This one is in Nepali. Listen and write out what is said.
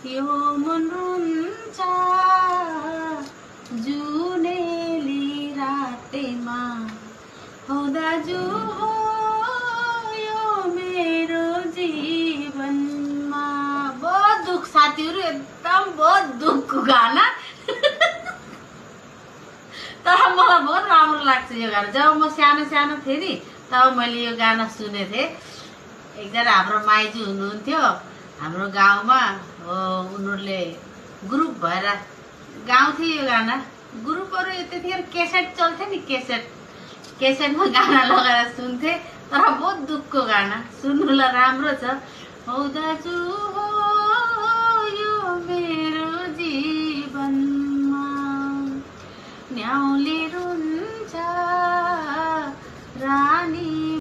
यो मन रुन्छ जुनेली रातेमा हो दाजु हो यो मेरो जीवनमा। बहुत दुख साथीहरू, एकदम बहुत दुखको गाना तर मलाई बहुत राम्रो लाग्छ यो गाना। जब म सानो सानो थिएँ नि तब मैले यो गाना सुनेको थिएँ। एकजना हाम्रो माइजू हुनुहुन्थ्यो हाम्रो गाउँमा, उनीहरूले ग्रुप भएर गाउँथे यो गाना। ग्रुपहरू त्यतिखेर क्यासेट चल्थ्यो नि, क्यासेटमा गाना लगाएर सुन्थे। तर बहुत दुखको गाना, सुन्नुलाई राम्रो छ। हो दाजु हो यो मेरो जीवनमा न्याउले रुन्छ